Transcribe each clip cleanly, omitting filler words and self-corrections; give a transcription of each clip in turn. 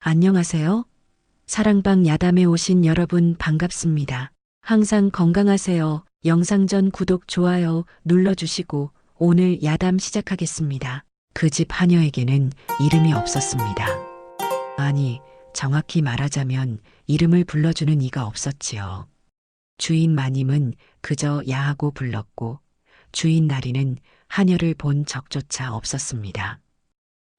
안녕하세요. 사랑방 야담에 오신 여러분 반갑습니다. 항상 건강하세요. 영상 전 구독, 좋아요 눌러주시고 오늘 야담 시작하겠습니다. 그 집 하녀에게는 이름이 없었습니다. 아니, 정확히 말하자면 이름을 불러주는 이가 없었지요. 주인 마님은 그저 야하고 불렀고 주인 나리는 하녀를 본 적조차 없었습니다.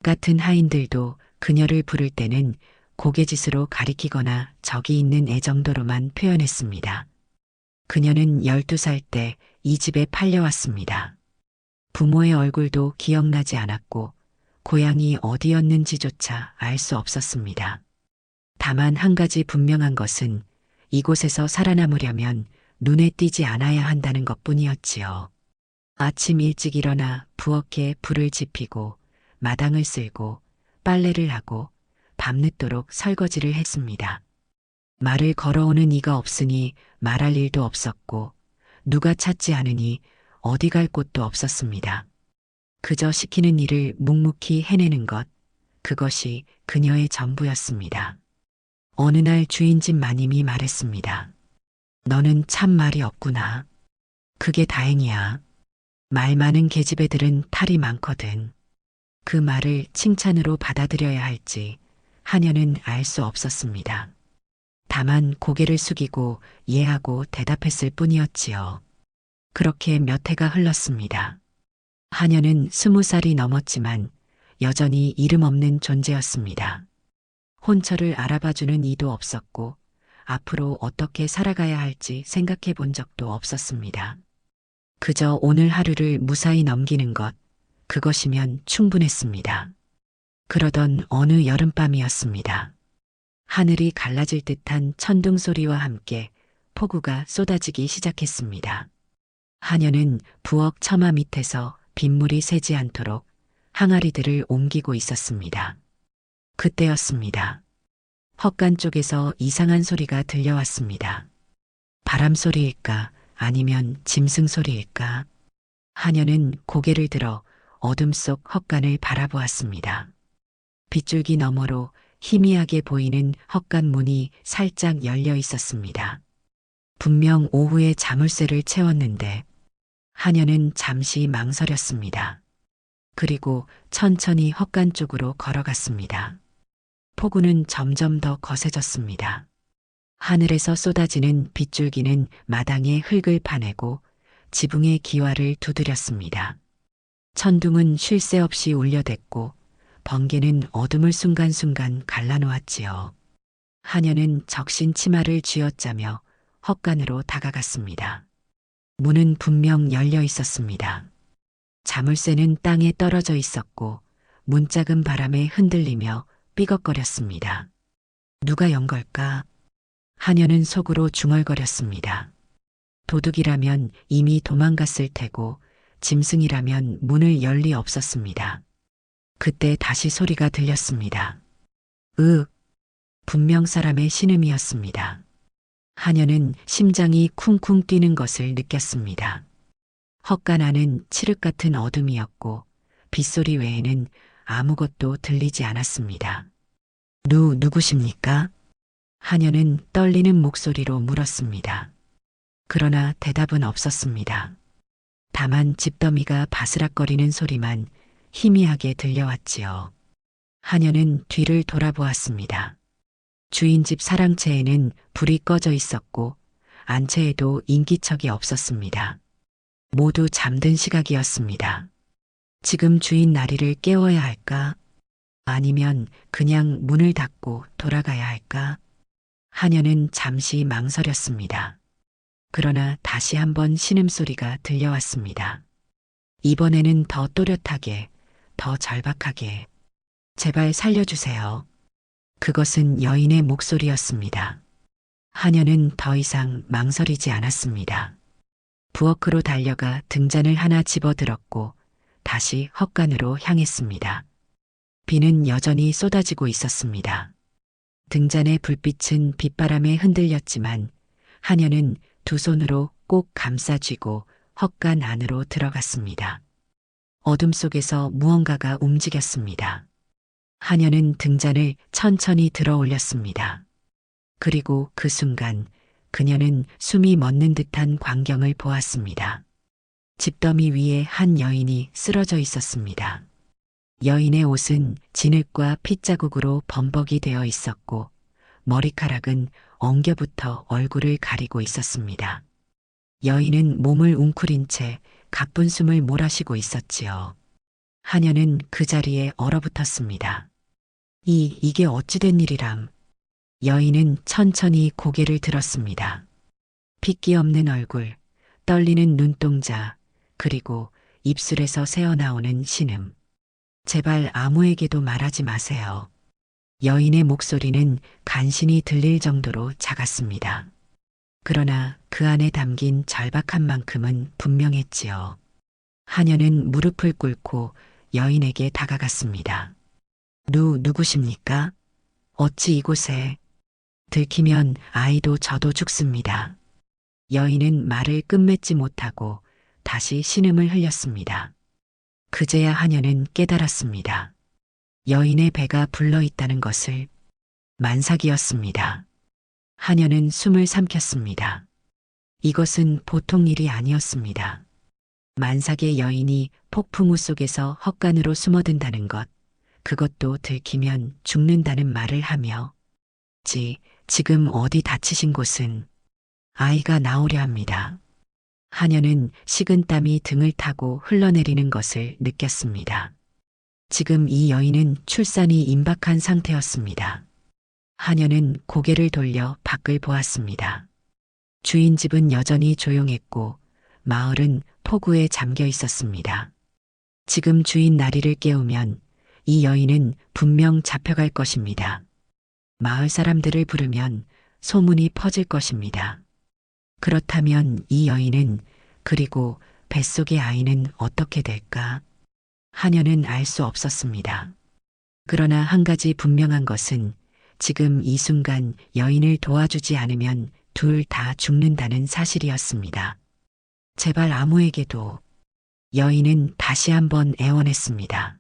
같은 하인들도 그녀를 부를 때는 고개짓으로 가리키거나 적이 있는 애 정도로만 표현했습니다. 그녀는 12살 때 이 집에 팔려왔습니다. 부모의 얼굴도 기억나지 않았고 고향이 어디였는지조차 알 수 없었습니다. 다만 한 가지 분명한 것은 이곳에서 살아남으려면 눈에 띄지 않아야 한다는 것뿐이었지요. 아침 일찍 일어나 부엌에 불을 지피고 마당을 쓸고 빨래를 하고 밤늦도록 설거지를 했습니다. 말을 걸어오는 이가 없으니 말할 일도 없었고 누가 찾지 않으니 어디 갈 곳도 없었습니다. 그저 시키는 일을 묵묵히 해내는 것, 그것이 그녀의 전부였습니다. 어느 날 주인집 마님이 말했습니다. 너는 참 말이 없구나. 그게 다행이야. 말 많은 계집애들은 탈이 많거든. 그 말을 칭찬으로 받아들여야 할지 하녀는 알 수 없었습니다. 다만 고개를 숙이고 예하고 대답했을 뿐이었지요. 그렇게 몇 해가 흘렀습니다. 하녀는 20살이 넘었지만 여전히 이름 없는 존재였습니다. 혼처를 알아봐주는 이도 없었고 앞으로 어떻게 살아가야 할지 생각해 본 적도 없었습니다. 그저 오늘 하루를 무사히 넘기는 것, 그것이면 충분했습니다. 그러던 어느 여름밤이었습니다. 하늘이 갈라질 듯한 천둥 소리와 함께 폭우가 쏟아지기 시작했습니다. 하녀는 부엌 처마 밑에서 빗물이 새지 않도록 항아리들을 옮기고 있었습니다. 그때였습니다. 헛간 쪽에서 이상한 소리가 들려왔습니다. 바람 소리일까 아니면 짐승 소리일까? 하녀는 고개를 들어 어둠 속 헛간을 바라보았습니다. 빗줄기 너머로 희미하게 보이는 헛간 문이 살짝 열려 있었습니다. 분명 오후에 자물쇠를 채웠는데 하녀는 잠시 망설였습니다. 그리고 천천히 헛간 쪽으로 걸어갔습니다. 폭우는 점점 더 거세졌습니다. 하늘에서 쏟아지는 빗줄기는 마당에 흙을 파내고 지붕의 기와를 두드렸습니다. 천둥은 쉴 새 없이 울려댔고 번개는 어둠을 순간순간 갈라놓았지요. 하녀는 적신 치마를 쥐어짜며 헛간으로 다가갔습니다. 문은 분명 열려 있었습니다. 자물쇠는 땅에 떨어져 있었고 문짝은 바람에 흔들리며 삐걱거렸습니다. 누가 연 걸까? 하녀는 속으로 중얼거렸습니다. 도둑이라면 이미 도망갔을 테고 짐승이라면 문을 열 리 없었습니다. 그때 다시 소리가 들렸습니다. 분명 사람의 신음이었습니다. 하녀는 심장이 쿵쿵 뛰는 것을 느꼈습니다. 헛간 안은 칠흑 같은 어둠이었고 빗소리 외에는 아무것도 들리지 않았습니다. 누구십니까? 하녀는 떨리는 목소리로 물었습니다. 그러나 대답은 없었습니다. 다만 집더미가 바스락거리는 소리만 희미하게 들려왔지요. 하녀는 뒤를 돌아보았습니다. 주인집 사랑채에는 불이 꺼져 있었고 안채에도 인기척이 없었습니다. 모두 잠든 시각이었습니다. 지금 주인 나리를 깨워야 할까? 아니면 그냥 문을 닫고 돌아가야 할까? 하녀는 잠시 망설였습니다. 그러나 다시 한번 신음소리가 들려왔습니다. 이번에는 더 또렷하게, 더 절박하게. 제발 살려주세요. 그것은 여인의 목소리였습니다. 하녀는 더 이상 망설이지 않았습니다. 부엌으로 달려가 등잔을 하나 집어들었고 다시 헛간으로 향했습니다. 비는 여전히 쏟아지고 있었습니다. 등잔의 불빛은 빗바람에 흔들렸지만 하녀는 두 손으로 꼭 감싸 쥐고 헛간 안으로 들어갔습니다. 어둠 속에서 무언가가 움직였습니다. 하녀는 등잔을 천천히 들어 올렸습니다. 그리고 그 순간 그녀는 숨이 멎는 듯한 광경을 보았습니다. 집더미 위에 한 여인이 쓰러져 있었습니다. 여인의 옷은 진흙과 핏자국으로 범벅이 되어 있었고 머리카락은 엉겨붙어 얼굴을 가리고 있었습니다. 여인은 몸을 웅크린 채 가쁜 숨을 몰아쉬고 있었지요. 하녀는 그 자리에 얼어붙었습니다. 이게 어찌된 일이람. 여인은 천천히 고개를 들었습니다. 핏기 없는 얼굴, 떨리는 눈동자, 그리고 입술에서 새어나오는 신음. 제발 아무에게도 말하지 마세요. 여인의 목소리는 간신히 들릴 정도로 작았습니다. 그러나 그 안에 담긴 절박한 만큼은 분명했지요. 하녀는 무릎을 꿇고 여인에게 다가갔습니다. 누구십니까? 어찌 이곳에? 들키면 아이도 저도 죽습니다. 여인은 말을 끝맺지 못하고 다시 신음을 흘렸습니다. 그제야 하녀는 깨달았습니다. 여인의 배가 불러 있다는 것을. 만삭이었습니다. 하녀는 숨을 삼켰습니다. 이것은 보통 일이 아니었습니다. 만삭의 여인이 폭풍우 속에서 헛간으로 숨어든다는 것, 그것도 들키면 죽는다는 말을 하며 지금 어디 다치신 곳은? 아이가 나오려 합니다. 하녀는 식은땀이 등을 타고 흘러내리는 것을 느꼈습니다. 지금 이 여인은 출산이 임박한 상태였습니다. 하녀는 고개를 돌려 밖을 보았습니다. 주인 집은 여전히 조용했고 마을은 폭우에 잠겨 있었습니다. 지금 주인 나리를 깨우면 이 여인은 분명 잡혀갈 것입니다. 마을 사람들을 부르면 소문이 퍼질 것입니다. 그렇다면 이 여인은, 그리고 뱃속의 아이는 어떻게 될까? 하녀는 알 수 없었습니다. 그러나 한 가지 분명한 것은 지금 이 순간 여인을 도와주지 않으면 둘 다 죽는다는 사실이었습니다. 제발 아무에게도. 여인은 다시 한번 애원했습니다.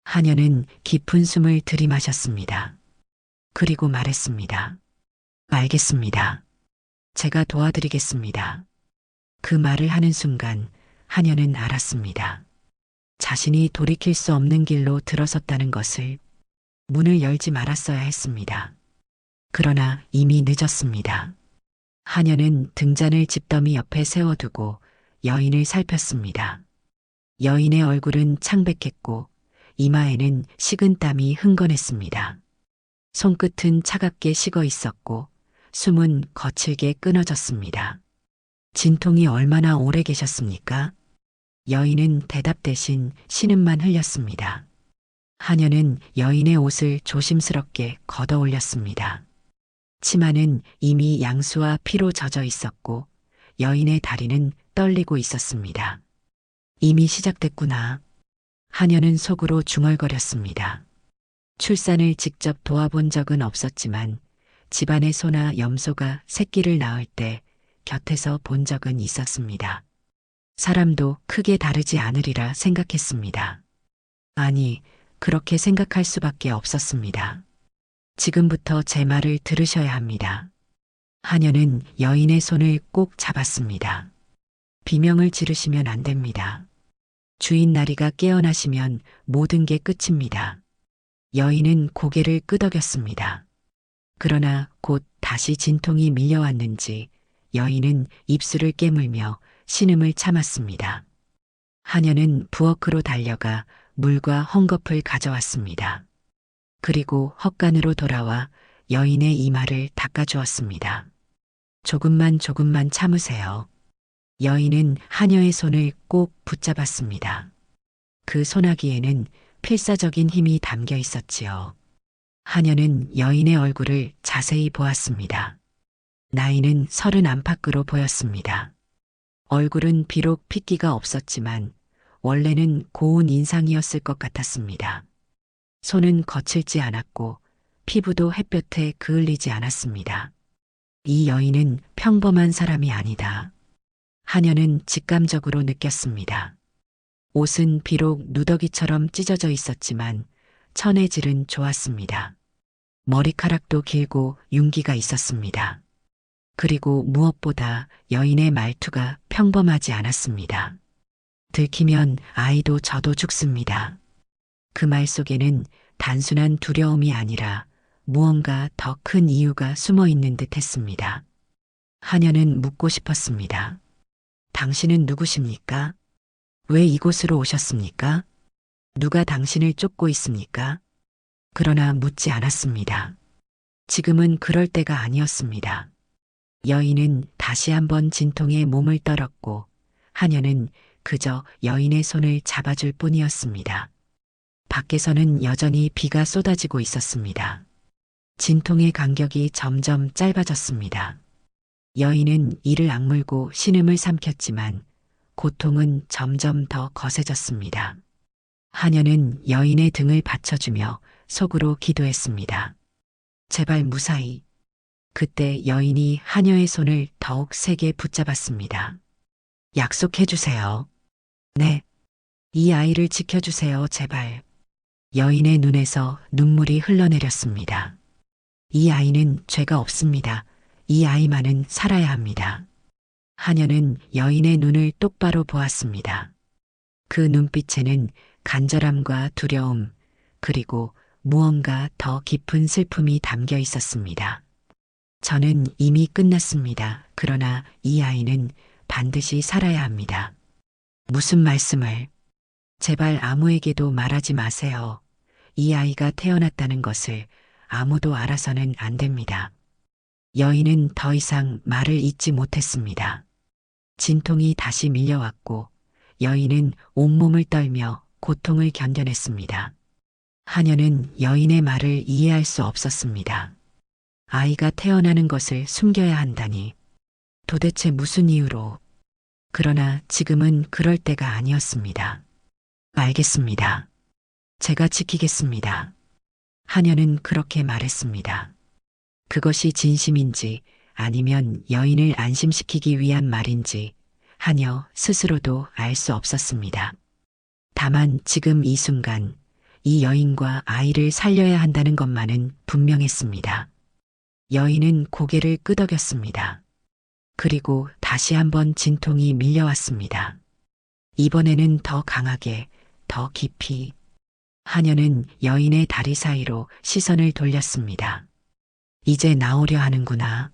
하녀는 깊은 숨을 들이마셨습니다. 그리고 말했습니다. 알겠습니다. 제가 도와드리겠습니다. 그 말을 하는 순간 하녀는 알았습니다. 자신이 돌이킬 수 없는 길로 들어섰다는 것을. 문을 열지 말았어야 했습니다. 그러나 이미 늦었습니다. 하녀는 등잔을 집더미 옆에 세워두고 여인을 살폈습니다. 여인의 얼굴은 창백했고 이마에는 식은땀이 흥건했습니다. 손끝은 차갑게 식어 있었고 숨은 거칠게 끊어졌습니다. 진통이 얼마나 오래 계셨습니까? 여인은 대답 대신 신음만 흘렸습니다. 하녀는 여인의 옷을 조심스럽게 걷어 올렸습니다. 치마는 이미 양수와 피로 젖어 있었고 여인의 다리는 떨리고 있었습니다. 이미 시작됐구나. 하녀는 속으로 중얼거렸습니다. 출산을 직접 도와본 적은 없었지만 집안의 소나 염소가 새끼를 낳을 때 곁에서 본 적은 있었습니다. 사람도 크게 다르지 않으리라 생각했습니다. 아니, 그렇게 생각할 수밖에 없었습니다. 지금부터 제 말을 들으셔야 합니다. 하녀는 여인의 손을 꼭 잡았습니다. 비명을 지르시면 안 됩니다. 주인 나리가 깨어나시면 모든 게 끝입니다. 여인은 고개를 끄덕였습니다. 그러나 곧 다시 진통이 밀려왔는지 여인은 입술을 깨물며 신음을 참았습니다. 하녀는 부엌으로 달려가 물과 헝겊을 가져왔습니다. 그리고 헛간으로 돌아와 여인의 이마를 닦아주었습니다. 조금만 참으세요. 여인은 하녀의 손을 꼭 붙잡았습니다. 그 소나기에는 필사적인 힘이 담겨 있었지요. 하녀는 여인의 얼굴을 자세히 보았습니다. 나이는 30 안팎으로 보였습니다. 얼굴은 비록 핏기가 없었지만 원래는 고운 인상이었을 것 같았습니다. 손은 거칠지 않았고 피부도 햇볕에 그을리지 않았습니다. 이 여인은 평범한 사람이 아니다. 하녀는 직감적으로 느꼈습니다. 옷은 비록 누더기처럼 찢어져 있었지만 천혜질은 좋았습니다. 머리카락도 길고 윤기가 있었습니다. 그리고 무엇보다 여인의 말투가 평범하지 않았습니다. 들키면 아이도 저도 죽습니다. 그 말 속에는 단순한 두려움이 아니라 무언가 더 큰 이유가 숨어 있는 듯 했습니다. 하녀는 묻고 싶었습니다. 당신은 누구십니까? 왜 이곳으로 오셨습니까? 누가 당신을 쫓고 있습니까? 그러나 묻지 않았습니다. 지금은 그럴 때가 아니었습니다. 여인은 다시 한번 진통에 몸을 떨었고 하녀는 그저 여인의 손을 잡아줄 뿐이었습니다. 밖에서는 여전히 비가 쏟아지고 있었습니다. 진통의 간격이 점점 짧아졌습니다. 여인은 이를 악물고 신음을 삼켰지만 고통은 점점 더 거세졌습니다. 하녀는 여인의 등을 받쳐주며 속으로 기도했습니다. 제발 무사히. 그때 여인이 하녀의 손을 더욱 세게 붙잡았습니다. 약속해 주세요. 네. 이 아이를 지켜주세요, 제발. 여인의 눈에서 눈물이 흘러내렸습니다. 이 아이는 죄가 없습니다. 이 아이만은 살아야 합니다. 하녀는 여인의 눈을 똑바로 보았습니다. 그 눈빛에는 간절함과 두려움, 그리고 무언가 더 깊은 슬픔이 담겨 있었습니다. 저는 이미 끝났습니다. 그러나 이 아이는 반드시 살아야 합니다. 무슨 말씀을? 제발 아무에게도 말하지 마세요. 이 아이가 태어났다는 것을 아무도 알아서는 안 됩니다. 여인은 더 이상 말을 잇지 못했습니다. 진통이 다시 밀려왔고 여인은 온몸을 떨며 고통을 견뎌냈습니다. 하녀는 여인의 말을 이해할 수 없었습니다. 아이가 태어나는 것을 숨겨야 한다니. 도대체 무슨 이유로? 그러나 지금은 그럴 때가 아니었습니다. 알겠습니다. 제가 지키겠습니다. 하녀는 그렇게 말했습니다. 그것이 진심인지 아니면 여인을 안심시키기 위한 말인지 하녀 스스로도 알 수 없었습니다. 다만 지금 이 순간 이 여인과 아이를 살려야 한다는 것만은 분명했습니다. 여인은 고개를 끄덕였습니다. 그리고 다시 한번 진통이 밀려왔습니다. 이번에는 더 강하게, 더 깊이. 하녀는 여인의 다리 사이로 시선을 돌렸습니다. 이제 나오려 하는구나.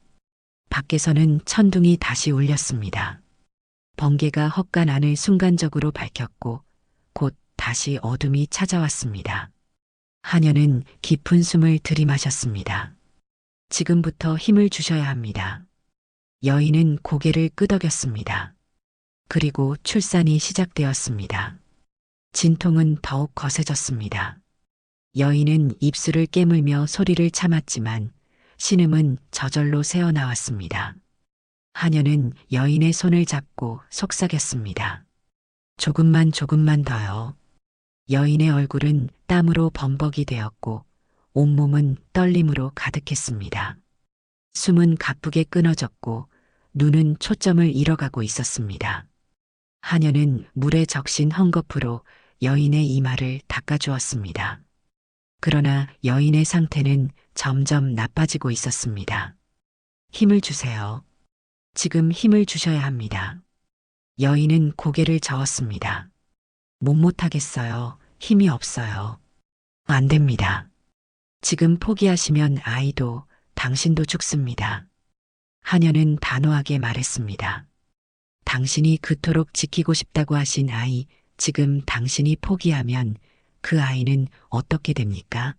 밖에서는 천둥이 다시 울렸습니다. 번개가 헛간 안을 순간적으로 밝혔고 곧 다시 어둠이 찾아왔습니다. 하녀는 깊은 숨을 들이마셨습니다. 지금부터 힘을 주셔야 합니다. 여인은 고개를 끄덕였습니다. 그리고 출산이 시작되었습니다. 진통은 더욱 거세졌습니다. 여인은 입술을 깨물며 소리를 참았지만 신음은 저절로 새어나왔습니다. 하녀는 여인의 손을 잡고 속삭였습니다. 조금만 더요. 여인의 얼굴은 땀으로 범벅이 되었고 온몸은 떨림으로 가득했습니다. 숨은 가쁘게 끊어졌고 눈은 초점을 잃어가고 있었습니다. 하녀는 물에 적신 헝겊으로 여인의 이마를 닦아주었습니다. 그러나 여인의 상태는 점점 나빠지고 있었습니다. 힘을 주세요. 지금 힘을 주셔야 합니다. 여인은 고개를 저었습니다. 못하겠어요. 힘이 없어요. 안 됩니다. 지금 포기하시면 아이도 당신도 죽습니다. 하녀는 단호하게 말했습니다. 당신이 그토록 지키고 싶다고 하신 아이, 지금 당신이 포기하면 그 아이는 어떻게 됩니까?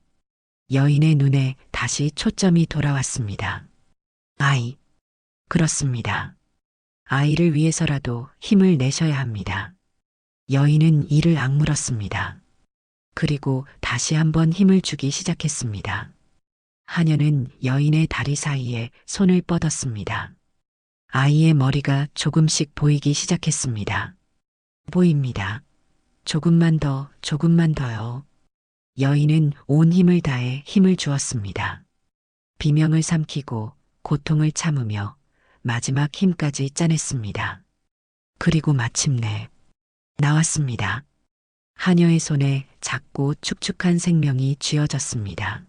여인의 눈에 다시 초점이 돌아왔습니다. 아이. 그렇습니다. 아이를 위해서라도 힘을 내셔야 합니다. 여인은 이를 악물었습니다. 그리고 다시 한번 힘을 주기 시작했습니다. 하녀는 여인의 다리 사이에 손을 뻗었습니다. 아이의 머리가 조금씩 보이기 시작했습니다. 보입니다. 조금만 더요. 여인은 온 힘을 다해 힘을 주었습니다. 비명을 삼키고 고통을 참으며 마지막 힘까지 짜냈습니다. 그리고 마침내 나왔습니다. 하녀의 손에 작고 축축한 생명이 쥐어졌습니다.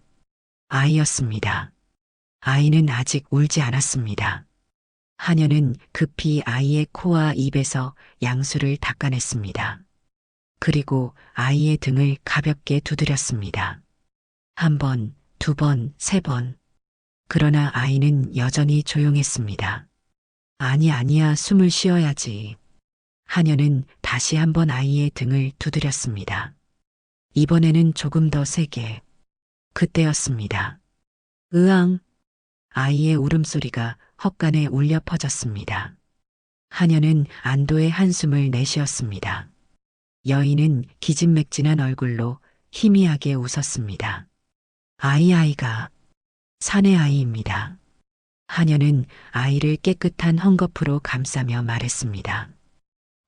아이였습니다. 아이는 아직 울지 않았습니다. 하녀는 급히 아이의 코와 입에서 양수를 닦아냈습니다. 그리고 아이의 등을 가볍게 두드렸습니다. 한 번, 두 번, 세 번. 그러나 아이는 여전히 조용했습니다. 아니야, 숨을 쉬어야지. 하녀는 다시 한번 아이의 등을 두드렸습니다. 이번에는 조금 더 세게. 그때였습니다. 으앙! 아이의 울음소리가 헛간에 울려 퍼졌습니다. 하녀는 안도의 한숨을 내쉬었습니다. 여인은 기진맥진한 얼굴로 희미하게 웃었습니다. 아이가 사내 아이입니다. 하녀는 아이를 깨끗한 헝겊으로 감싸며 말했습니다.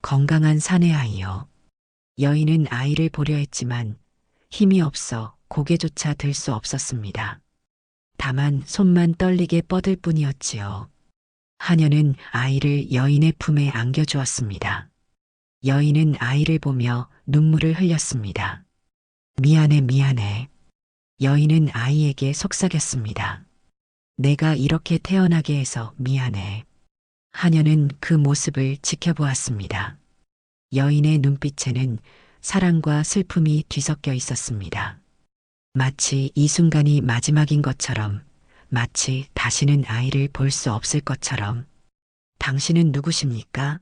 건강한 사내 아이요. 여인은 아이를 보려 했지만 힘이 없어 고개조차 들 수 없었습니다. 다만 손만 떨리게 뻗을 뿐이었지요. 하녀는 아이를 여인의 품에 안겨주었습니다. 여인은 아이를 보며 눈물을 흘렸습니다. 미안해. 여인은 아이에게 속삭였습니다. 내가 이렇게 태어나게 해서 미안해. 하녀는 그 모습을 지켜보았습니다. 여인의 눈빛에는 사랑과 슬픔이 뒤섞여 있었습니다. 마치 이 순간이 마지막인 것처럼, 마치 다시는 아이를 볼 수 없을 것처럼. 당신은 누구십니까?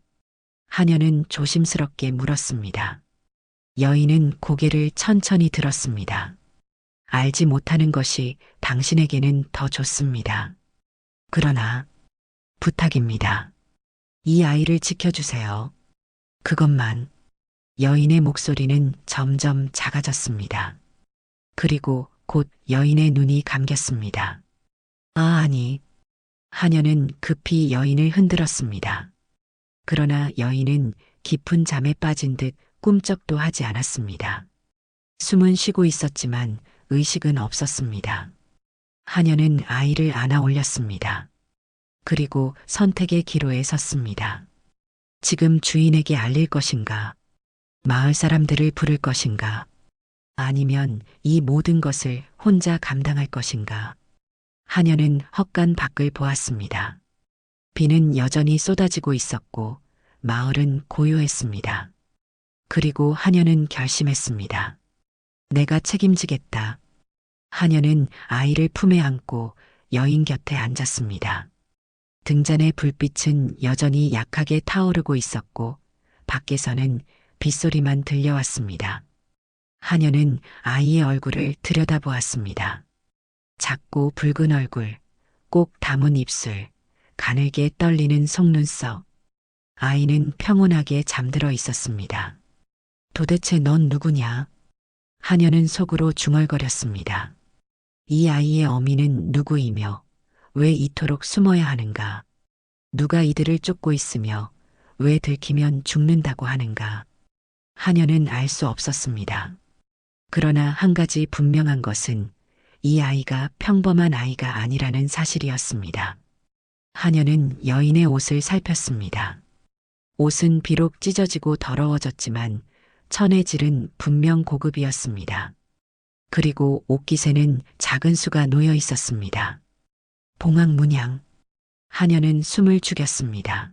하녀는 조심스럽게 물었습니다. 여인은 고개를 천천히 들었습니다. 알지 못하는 것이 당신에게는 더 좋습니다. 그러나 부탁입니다. 이 아이를 지켜주세요. 그것만. 여인의 목소리는 점점 작아졌습니다. 그리고 곧 여인의 눈이 감겼습니다. 아니. 하녀는 급히 여인을 흔들었습니다. 그러나 여인은 깊은 잠에 빠진 듯 꿈쩍도 하지 않았습니다. 숨은 쉬고 있었지만 의식은 없었습니다. 하녀는 아이를 안아 올렸습니다. 그리고 선택의 기로에 섰습니다. 지금 주인에게 알릴 것인가? 마을 사람들을 부를 것인가? 아니면 이 모든 것을 혼자 감당할 것인가? 하녀는 헛간 밖을 보았습니다. 비는 여전히 쏟아지고 있었고 마을은 고요했습니다. 그리고 하녀는 결심했습니다. 내가 책임지겠다. 하녀는 아이를 품에 안고 여인 곁에 앉았습니다. 등잔의 불빛은 여전히 약하게 타오르고 있었고 밖에서는 빗소리만 들려왔습니다. 하녀는 아이의 얼굴을 들여다보았습니다. 작고 붉은 얼굴, 꼭 담은 입술, 가늘게 떨리는 속눈썹. 아이는 평온하게 잠들어 있었습니다. 도대체 넌 누구냐? 하녀는 속으로 중얼거렸습니다. 이 아이의 어미는 누구이며 왜 이토록 숨어야 하는가? 누가 이들을 쫓고 있으며 왜 들키면 죽는다고 하는가? 하녀는 알 수 없었습니다. 그러나 한 가지 분명한 것은 이 아이가 평범한 아이가 아니라는 사실이었습니다. 하녀는 여인의 옷을 살폈습니다. 옷은 비록 찢어지고 더러워졌지만 천의 질은 분명 고급이었습니다. 그리고 옷깃에는 작은 수가 놓여 있었습니다. 봉황 문양. 하녀는 숨을 죽였습니다.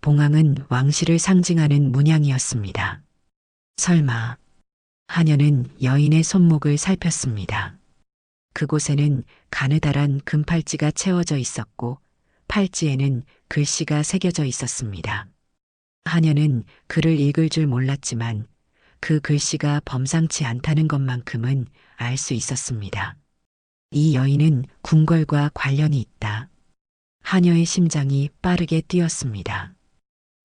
봉황은 왕실을 상징하는 문양이었습니다. 설마. 하녀는 여인의 손목을 살폈습니다. 그곳에는 가느다란 금팔찌가 채워져 있었고 팔찌에는 글씨가 새겨져 있었습니다. 하녀는 글을 읽을 줄 몰랐지만 그 글씨가 범상치 않다는 것만큼은 알 수 있었습니다. 이 여인은 궁궐과 관련이 있다. 하녀의 심장이 빠르게 뛰었습니다.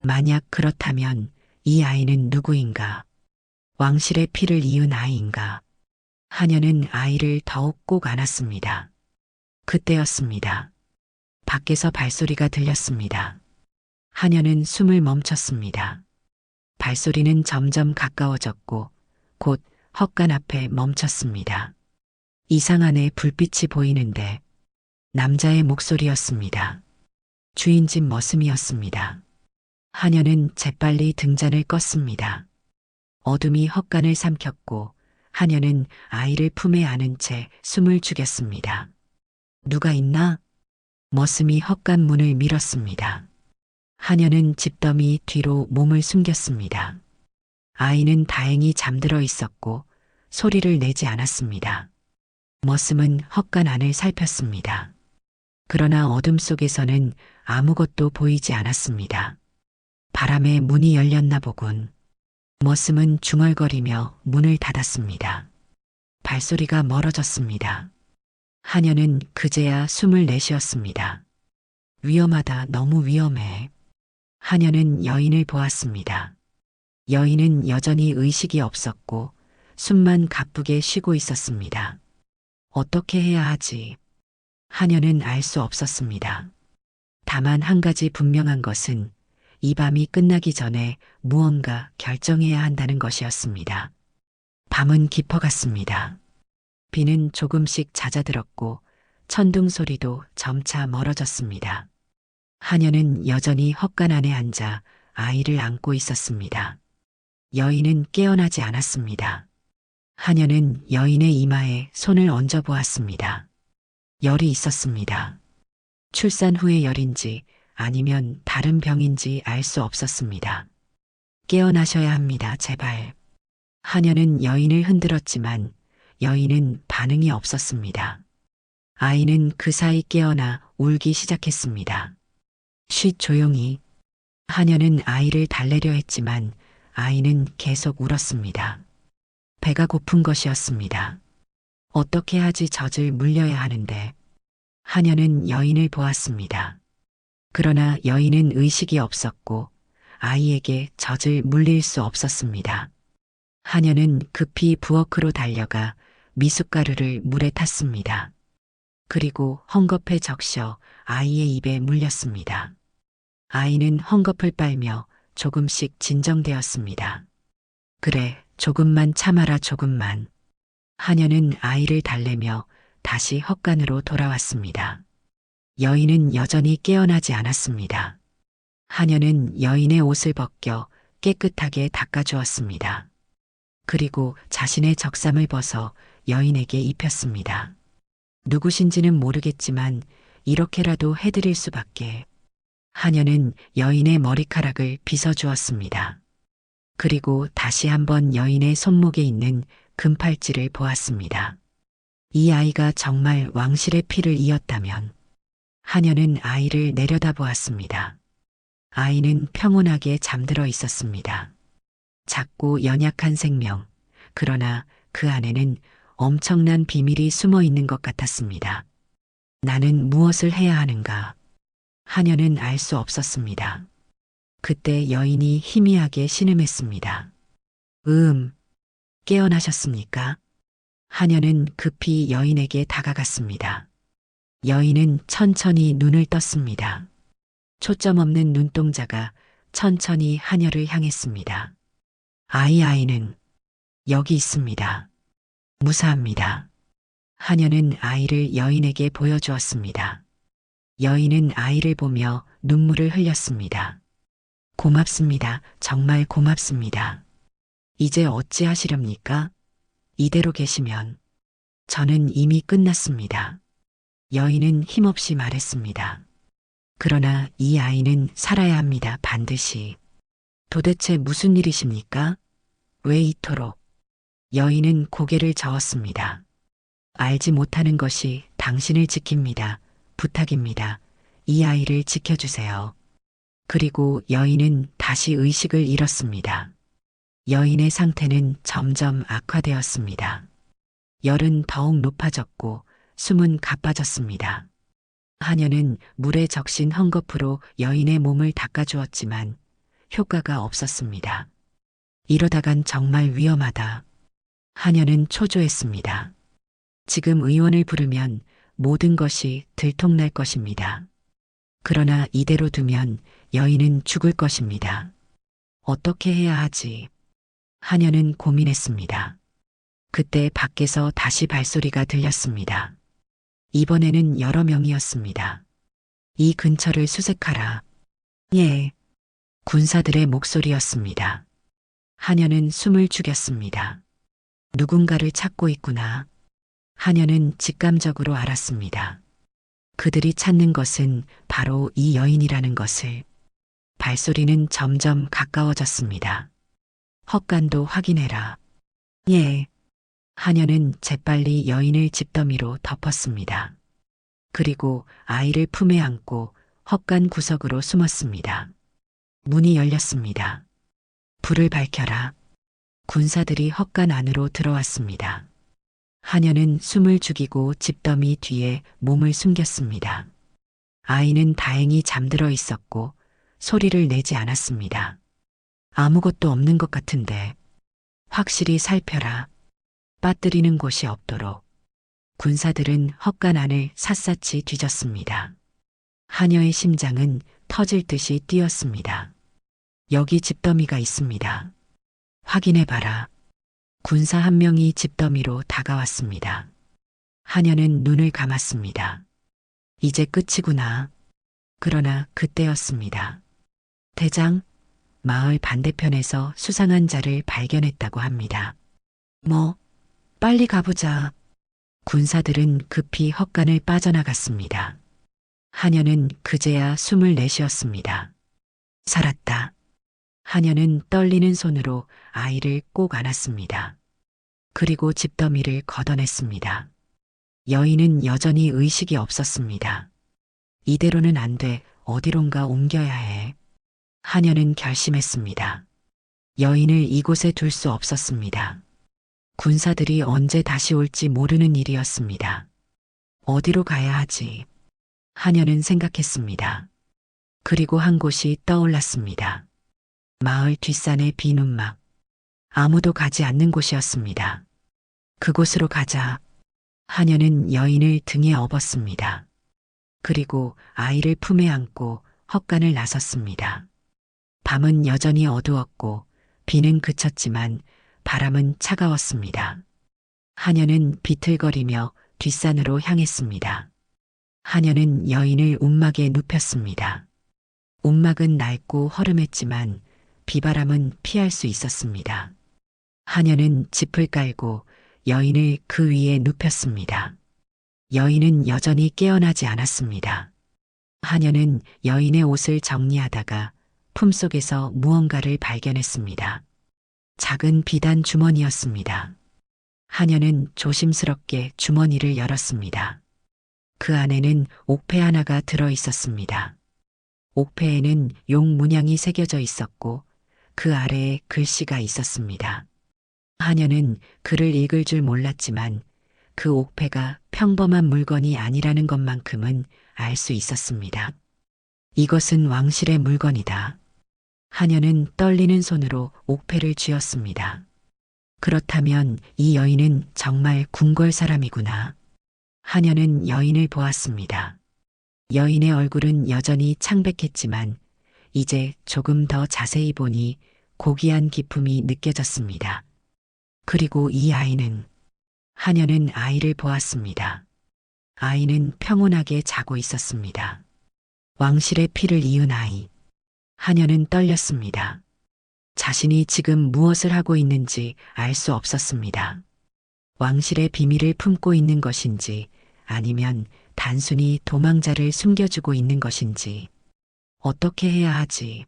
만약 그렇다면 이 아이는 누구인가? 왕실의 피를 이은 아이인가? 하녀는 아이를 더욱 꼭 안았습니다. 그때였습니다. 밖에서 발소리가 들렸습니다. 하녀는 숨을 멈췄습니다. 발소리는 점점 가까워졌고 곧 헛간 앞에 멈췄습니다. 이상 안에 불빛이 보이는데 남자의 목소리였습니다. 주인집 머슴이었습니다. 하녀는 재빨리 등잔을 껐습니다. 어둠이 헛간을 삼켰고 하녀는 아이를 품에 안은 채 숨을 죽였습니다. 누가 있나? 머슴이 헛간 문을 밀었습니다. 하녀는 집더미 뒤로 몸을 숨겼습니다. 아이는 다행히 잠들어 있었고 소리를 내지 않았습니다. 머슴은 헛간 안을 살폈습니다. 그러나 어둠 속에서는 아무것도 보이지 않았습니다. 바람에 문이 열렸나 보군. 머슴은 중얼거리며 문을 닫았습니다. 발소리가 멀어졌습니다. 하녀는 그제야 숨을 내쉬었습니다. 위험하다, 너무 위험해. 하녀는 여인을 보았습니다. 여인은 여전히 의식이 없었고 숨만 가쁘게 쉬고 있었습니다. 어떻게 해야 하지? 하녀는 알 수 없었습니다. 다만 한 가지 분명한 것은 이 밤이 끝나기 전에 무언가 결정해야 한다는 것이었습니다. 밤은 깊어갔습니다. 비는 조금씩 잦아들었고 천둥 소리도 점차 멀어졌습니다. 하녀는 여전히 헛간 안에 앉아 아이를 안고 있었습니다. 여인은 깨어나지 않았습니다. 하녀는 여인의 이마에 손을 얹어 보았습니다. 열이 있었습니다. 출산 후의 열인지 아니면 다른 병인지 알 수 없었습니다. 깨어나셔야 합니다, 제발. 하녀는 여인을 흔들었지만 여인은 반응이 없었습니다. 아이는 그 사이 깨어나 울기 시작했습니다. 쉿, 조용히. 하녀는 아이를 달래려 했지만 아이는 계속 울었습니다. 배가 고픈 것이었습니다. 어떻게 하지, 젖을 물려야 하는데. 하녀는 여인을 보았습니다. 그러나 여인은 의식이 없었고 아이에게 젖을 물릴 수 없었습니다. 하녀는 급히 부엌으로 달려가 미숫가루를 물에 탔습니다. 그리고 헝겊에 적셔 아이의 입에 물렸습니다. 아이는 헝겊을 빨며 조금씩 진정되었습니다. 그래, 조금만 참아라, 조금만. 하녀는 아이를 달래며 다시 헛간으로 돌아왔습니다. 여인은 여전히 깨어나지 않았습니다. 하녀는 여인의 옷을 벗겨 깨끗하게 닦아주었습니다. 그리고 자신의 적삼을 벗어 여인에게 입혔습니다. 누구신지는 모르겠지만 이렇게라도 해드릴 수밖에. 하녀는 여인의 머리카락을 빗어주었습니다. 그리고 다시 한번 여인의 손목에 있는 금팔찌를 보았습니다. 이 아이가 정말 왕실의 피를 이었다면. 하녀는 아이를 내려다보았습니다. 아이는 평온하게 잠들어 있었습니다. 작고 연약한 생명, 그러나 그 안에는 엄청난 비밀이 숨어 있는 것 같았습니다. 나는 무엇을 해야 하는가? 하녀는 알 수 없었습니다. 그때 여인이 희미하게 신음했습니다. 깨어나셨습니까? 하녀는 급히 여인에게 다가갔습니다. 여인은 천천히 눈을 떴습니다. 초점 없는 눈동자가 천천히 하녀를 향했습니다. 아이는 여기 있습니다. 무사합니다. 하녀는 아이를 여인에게 보여주었습니다. 여인은 아이를 보며 눈물을 흘렸습니다. 고맙습니다. 정말 고맙습니다. 이제 어찌하시렵니까? 이대로 계시면 저는 이미 끝났습니다. 여인은 힘없이 말했습니다. 그러나 이 아이는 살아야 합니다. 반드시. 도대체 무슨 일이십니까? 왜 이토록? 여인은 고개를 저었습니다. 알지 못하는 것이 당신을 지킵니다. 부탁입니다. 이 아이를 지켜주세요. 그리고 여인은 다시 의식을 잃었습니다. 여인의 상태는 점점 악화되었습니다. 열은 더욱 높아졌고 숨은 가빠졌습니다. 하녀는 물에 적신 헝겊으로 여인의 몸을 닦아주었지만 효과가 없었습니다. 이러다간 정말 위험하다. 하녀는 초조했습니다. 지금 의원을 부르면 모든 것이 들통날 것입니다. 그러나 이대로 두면 여인은 죽을 것입니다. 어떻게 해야 하지? 하녀는 고민했습니다. 그때 밖에서 다시 발소리가 들렸습니다. 이번에는 여러 명이었습니다. 이 근처를 수색하라. 예. 군사들의 목소리였습니다. 하녀는 숨을 죽였습니다. 누군가를 찾고 있구나. 하녀는 직감적으로 알았습니다. 그들이 찾는 것은 바로 이 여인이라는 것을. 발소리는 점점 가까워졌습니다. 헛간도 확인해라. 예. 하녀는 재빨리 여인을 집더미로 덮었습니다. 그리고 아이를 품에 안고 헛간 구석으로 숨었습니다. 문이 열렸습니다. 불을 밝혀라. 군사들이 헛간 안으로 들어왔습니다. 하녀는 숨을 죽이고 집더미 뒤에 몸을 숨겼습니다. 아이는 다행히 잠들어 있었고 소리를 내지 않았습니다. 아무것도 없는 것 같은데 확실히 살펴라. 빠뜨리는 곳이 없도록. 군사들은 헛간 안을 샅샅이 뒤졌습니다. 하녀의 심장은 터질 듯이 뛰었습니다. 여기 집더미가 있습니다. 확인해봐라. 군사 한 명이 집더미로 다가왔습니다. 하녀는 눈을 감았습니다. 이제 끝이구나. 그러나 그때였습니다. 대장, 마을 반대편에서 수상한 자를 발견했다고 합니다. 뭐, 빨리 가보자. 군사들은 급히 헛간을 빠져나갔습니다. 하녀는 그제야 숨을 내쉬었습니다. 살았다. 하녀는 떨리는 손으로 아이를 꼭 안았습니다. 그리고 집더미를 걷어냈습니다. 여인은 여전히 의식이 없었습니다. 이대로는 안 돼. 어디론가 옮겨야 해. 하녀는 결심했습니다. 여인을 이곳에 둘 수 없었습니다. 군사들이 언제 다시 올지 모르는 일이었습니다. 어디로 가야 하지? 하녀는 생각했습니다. 그리고 한 곳이 떠올랐습니다. 마을 뒷산의 빈 움막. 아무도 가지 않는 곳이었습니다. 그곳으로 가자. 하녀는 여인을 등에 업었습니다. 그리고 아이를 품에 안고 헛간을 나섰습니다. 밤은 여전히 어두웠고 비는 그쳤지만 바람은 차가웠습니다. 하녀는 비틀거리며 뒷산으로 향했습니다. 하녀는 여인을 움막에 눕혔습니다. 움막은 낡고 허름했지만 비바람은 피할 수 있었습니다. 하녀는 짚을 깔고 여인을 그 위에 눕혔습니다. 여인은 여전히 깨어나지 않았습니다. 하녀는 여인의 옷을 정리하다가 품속에서 무언가를 발견했습니다. 작은 비단 주머니였습니다. 하녀는 조심스럽게 주머니를 열었습니다. 그 안에는 옥패 하나가 들어 있었습니다. 옥패에는 용 문양이 새겨져 있었고 그 아래에 글씨가 있었습니다. 하녀는 글을 읽을 줄 몰랐지만 그 옥패가 평범한 물건이 아니라는 것만큼은 알 수 있었습니다. 이것은 왕실의 물건이다. 하녀는 떨리는 손으로 옥패를 쥐었습니다. 그렇다면 이 여인은 정말 궁궐 사람이구나. 하녀는 여인을 보았습니다. 여인의 얼굴은 여전히 창백했지만 이제 조금 더 자세히 보니 고귀한 기품이 느껴졌습니다. 그리고 이 아이는, 하녀는 아이를 보았습니다. 아이는 평온하게 자고 있었습니다. 왕실의 피를 이은 아이. 하녀는 떨렸습니다. 자신이 지금 무엇을 하고 있는지 알 수 없었습니다. 왕실의 비밀을 품고 있는 것인지 아니면 단순히 도망자를 숨겨주고 있는 것인지 어떻게 해야 하지?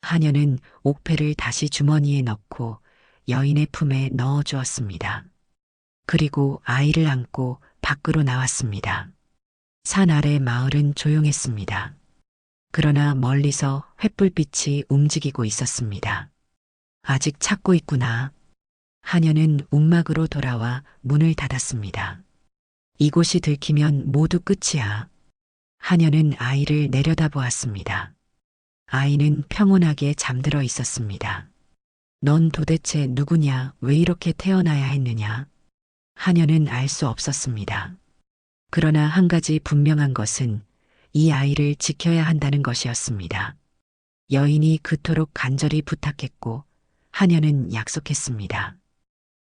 하녀는 옥패를 다시 주머니에 넣고 여인의 품에 넣어 주었습니다. 그리고 아이를 안고 밖으로 나왔습니다. 산 아래 마을은 조용했습니다. 그러나 멀리서 횃불빛이 움직이고 있었습니다. 아직 찾고 있구나. 하녀는 움막으로 돌아와 문을 닫았습니다. 이곳이 들키면 모두 끝이야. 하녀는 아이를 내려다보았습니다. 아이는 평온하게 잠들어 있었습니다. 넌 도대체 누구냐? 왜 이렇게 태어나야 했느냐? 하녀는 알 수 없었습니다. 그러나 한 가지 분명한 것은 이 아이를 지켜야 한다는 것이었습니다. 여인이 그토록 간절히 부탁했고 하녀는 약속했습니다.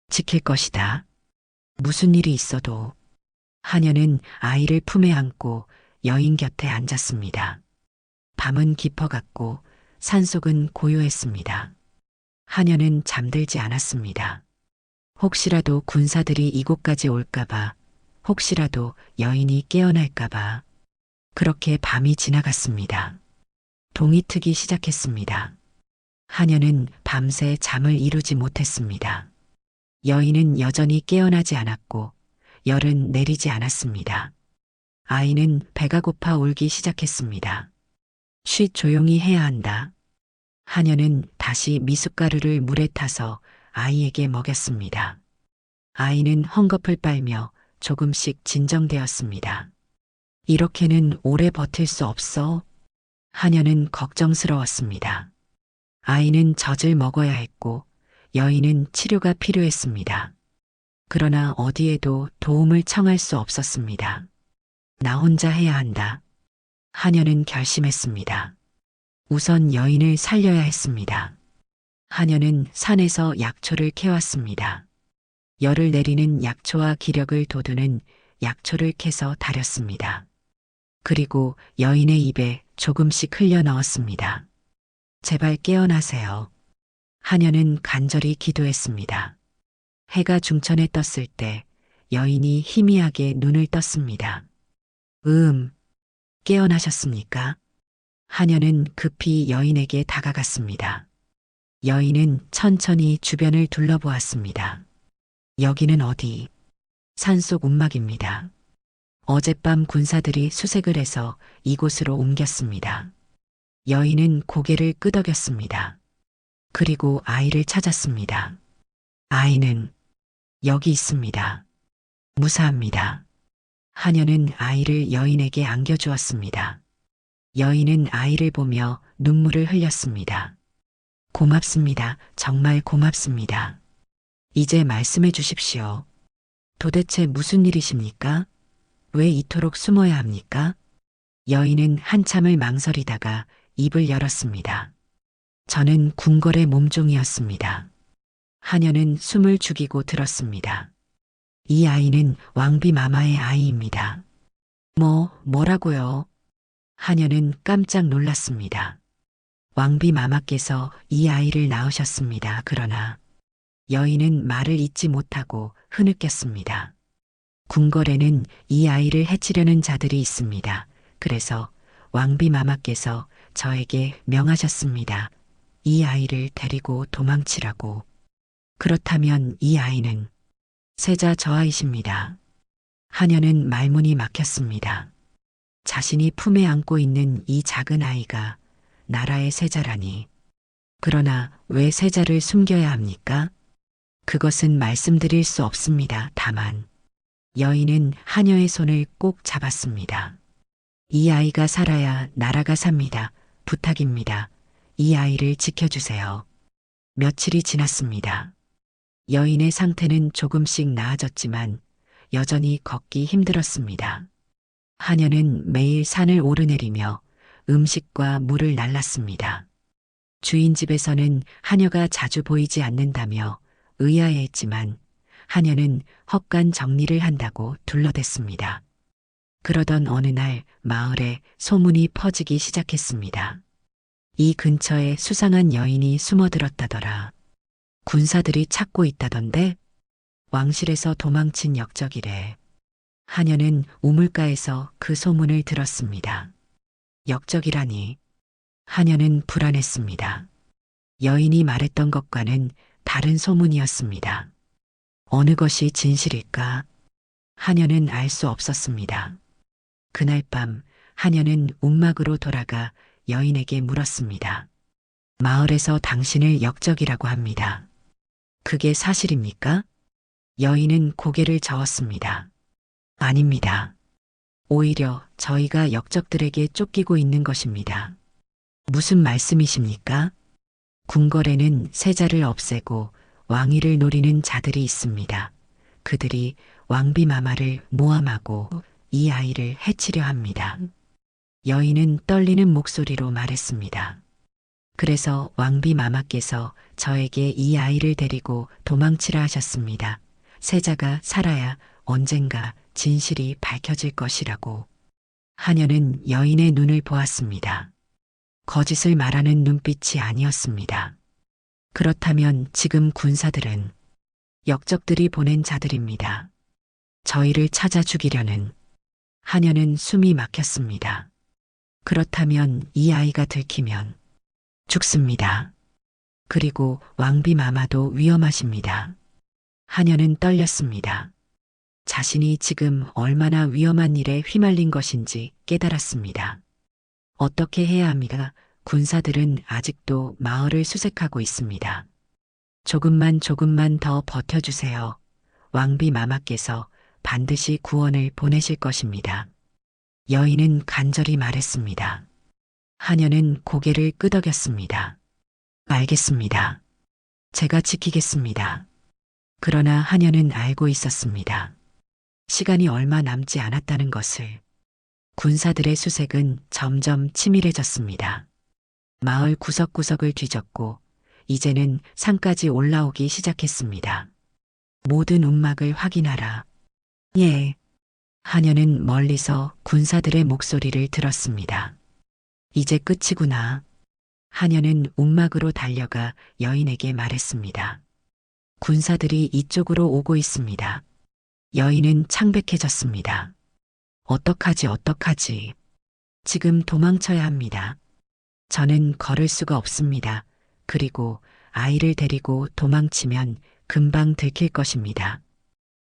지킬 것이다. 무슨 일이 있어도. 하녀는 아이를 품에 안고 여인 곁에 앉았습니다. 밤은 깊어갔고 산속은 고요했습니다. 하녀는 잠들지 않았습니다. 혹시라도 군사들이 이곳까지 올까봐, 혹시라도 여인이 깨어날까봐. 그렇게 밤이 지나갔습니다. 동이 트기 시작했습니다. 하녀는 밤새 잠을 이루지 못했습니다. 여인은 여전히 깨어나지 않았고 열은 내리지 않았습니다. 아이는 배가 고파 울기 시작했습니다. 쉬 조용히 해야 한다. 하녀는 다시 미숫가루를 물에 타서 아이에게 먹였습니다. 아이는 헝겊을 빨며 조금씩 진정되었습니다. 이렇게는 오래 버틸 수 없어. 하녀는 걱정스러웠습니다. 아이는 젖을 먹어야 했고 여인은 치료가 필요했습니다. 그러나 어디에도 도움을 청할 수 없었습니다. 나 혼자 해야 한다. 하녀는 결심했습니다. 우선 여인을 살려야 했습니다. 하녀는 산에서 약초를 캐왔습니다. 열을 내리는 약초와 기력을 돋우는 약초를 캐서 다렸습니다. 그리고 여인의 입에 조금씩 흘려 넣었습니다. 제발 깨어나세요. 하녀는 간절히 기도했습니다. 해가 중천에 떴을 때 여인이 희미하게 눈을 떴습니다. 깨어나셨습니까? 하녀는 급히 여인에게 다가갔습니다. 여인은 천천히 주변을 둘러보았습니다. 여기는 어디? 산속 움막입니다. 어젯밤 군사들이 수색을 해서 이곳으로 옮겼습니다. 여인은 고개를 끄덕였습니다. 그리고 아이를 찾았습니다. 아이는 여기 있습니다. 무사합니다. 하녀는 아이를 여인에게 안겨주었습니다. 여인은 아이를 보며 눈물을 흘렸습니다. 고맙습니다. 정말 고맙습니다. 이제 말씀해 주십시오. 도대체 무슨 일이십니까? 왜 이토록 숨어야 합니까? 여인은 한참을 망설이다가 입을 열었습니다. 저는 궁궐의 몸종이었습니다. 하녀는 숨을 죽이고 들었습니다. 이 아이는 왕비 마마의 아이입니다. 뭐라고요? 하녀는 깜짝 놀랐습니다. 왕비 마마께서 이 아이를 낳으셨습니다. 그러나 여인은 말을 잇지 못하고 흐느꼈습니다. 궁궐에는 이 아이를 해치려는 자들이 있습니다. 그래서 왕비 마마께서 저에게 명하셨습니다. 이 아이를 데리고 도망치라고. 그렇다면 이 아이는 세자 저 아이십니다. 하녀는 말문이 막혔습니다. 자신이 품에 안고 있는 이 작은 아이가 나라의 세자라니. 그러나 왜 세자를 숨겨야 합니까? 그것은 말씀드릴 수 없습니다. 다만 여인은 하녀의 손을 꼭 잡았습니다. 이 아이가 살아야 나라가 삽니다. 부탁입니다. 이 아이를 지켜주세요. 며칠이 지났습니다. 여인의 상태는 조금씩 나아졌지만 여전히 걷기 힘들었습니다. 하녀는 매일 산을 오르내리며 음식과 물을 날랐습니다. 주인 집에서는 하녀가 자주 보이지 않는다며 의아해했지만 하녀는 헛간 정리를 한다고 둘러댔습니다. 그러던 어느 날 마을에 소문이 퍼지기 시작했습니다. 이 근처에 수상한 여인이 숨어들었다더라. 군사들이 찾고 있다던데? 왕실에서 도망친 역적이래. 하녀는 우물가에서 그 소문을 들었습니다. 역적이라니. 하녀는 불안했습니다. 여인이 말했던 것과는 다른 소문이었습니다. 어느 것이 진실일까? 하녀는 알 수 없었습니다. 그날 밤 하녀는 움막으로 돌아가 여인에게 물었습니다. 마을에서 당신을 역적이라고 합니다. 그게 사실입니까? 여인은 고개를 저었습니다. 아닙니다. 오히려 저희가 역적들에게 쫓기고 있는 것입니다. 무슨 말씀이십니까? 궁궐에는 세자를 없애고 왕위를 노리는 자들이 있습니다. 그들이 왕비 마마를 모함하고 이 아이를 해치려 합니다. 여인은 떨리는 목소리로 말했습니다. 그래서 왕비 마마께서 저에게 이 아이를 데리고 도망치라 하셨습니다. 세자가 살아야 언젠가 진실이 밝혀질 것이라고. 하녀는 여인의 눈을 보았습니다. 거짓을 말하는 눈빛이 아니었습니다. 그렇다면 지금 군사들은 역적들이 보낸 자들입니다. 저희를 찾아 죽이려는. 하녀는 숨이 막혔습니다. 그렇다면 이 아이가 들키면 죽습니다. 그리고 왕비 마마도 위험하십니다. 하녀는 떨렸습니다. 자신이 지금 얼마나 위험한 일에 휘말린 것인지 깨달았습니다. 어떻게 해야 합니까? 군사들은 아직도 마을을 수색하고 있습니다. 조금만 더 버텨주세요. 왕비 마마께서 반드시 구원을 보내실 것입니다. 여인은 간절히 말했습니다. 하녀는 고개를 끄덕였습니다. 알겠습니다. 제가 지키겠습니다. 그러나 하녀는 알고 있었습니다. 시간이 얼마 남지 않았다는 것을. 군사들의 수색은 점점 치밀해졌습니다. 마을 구석구석을 뒤졌고 이제는 산까지 올라오기 시작했습니다. 모든 움막을 확인하라. 예. 하녀는 멀리서 군사들의 목소리를 들었습니다. 이제 끝이구나. 하녀는 움막으로 달려가 여인에게 말했습니다. 군사들이 이쪽으로 오고 있습니다. 여인은 창백해졌습니다. 어떡하지. 지금 도망쳐야 합니다. 저는 걸을 수가 없습니다. 그리고 아이를 데리고 도망치면 금방 들킬 것입니다.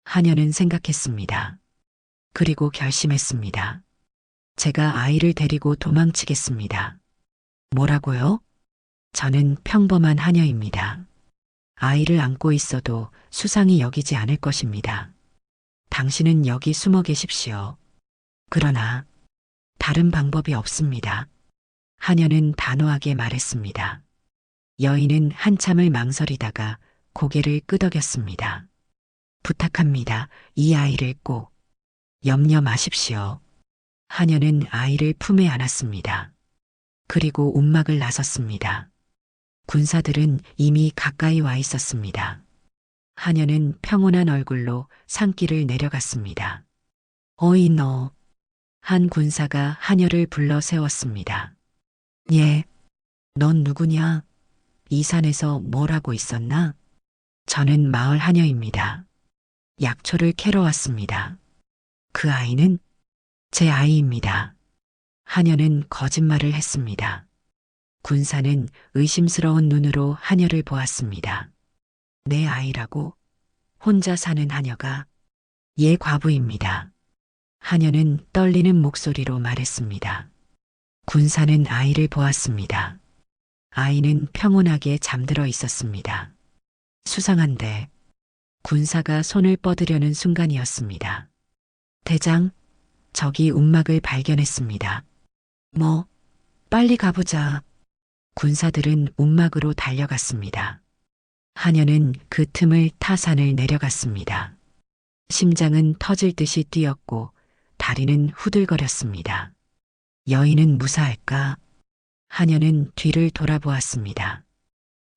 하녀는 생각했습니다. 그리고 결심했습니다. 제가 아이를 데리고 도망치겠습니다. 뭐라고요? 저는 평범한 하녀입니다. 아이를 안고 있어도 수상히 여기지 않을 것입니다. 당신은 여기 숨어 계십시오. 그러나 다른 방법이 없습니다. 하녀는 단호하게 말했습니다. 여인은 한참을 망설이다가 고개를 끄덕였습니다. 부탁합니다. 이 아이를 꼭 염려 마십시오. 하녀는 아이를 품에 안았습니다. 그리고 움막을 나섰습니다. 군사들은 이미 가까이 와 있었습니다. 하녀는 평온한 얼굴로 산길을 내려갔습니다. 어이 너. 한 군사가 하녀를 불러 세웠습니다. 예. 넌 누구냐? 이 산에서 뭘 하고 있었나? 저는 마을 하녀입니다. 약초를 캐러 왔습니다. 그 아이는 제 아이입니다. 하녀는 거짓말을 했습니다. 군사는 의심스러운 눈으로 하녀를 보았습니다. 내 아이라고? 혼자 사는 하녀가? 예, 과부입니다. 하녀는 떨리는 목소리로 말했습니다. 군사는 아이를 보았습니다. 아이는 평온하게 잠들어 있었습니다. 수상한데 군사가 손을 뻗으려는 순간이었습니다. 대장, 저기 움막을 발견했습니다. 뭐, 빨리 가보자. 군사들은 움막으로 달려갔습니다. 하녀는 그 틈을 타 산을 내려갔습니다. 심장은 터질 듯이 뛰었고 다리는 후들거렸습니다. 여인은 무사할까? 하녀는 뒤를 돌아보았습니다.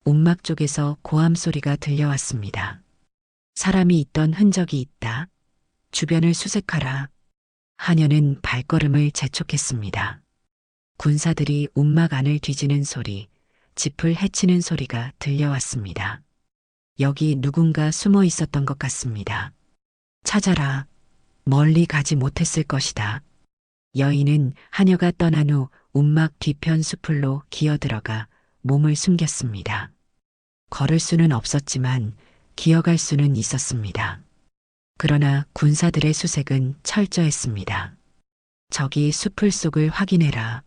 움막 쪽에서 고함 소리가 들려왔습니다. 사람이 있던 흔적이 있다. 주변을 수색하라. 하녀는 발걸음을 재촉했습니다. 군사들이 움막 안을 뒤지는 소리, 짚을 헤치는 소리가 들려왔습니다. 여기 누군가 숨어 있었던 것 같습니다. 찾아라. 멀리 가지 못했을 것이다. 여인은 하녀가 떠난 후 움막 뒤편 수풀로 기어들어가 몸을 숨겼습니다. 걸을 수는 없었지만 기어갈 수는 있었습니다. 그러나 군사들의 수색은 철저했습니다. 저기 수풀 속을 확인해라.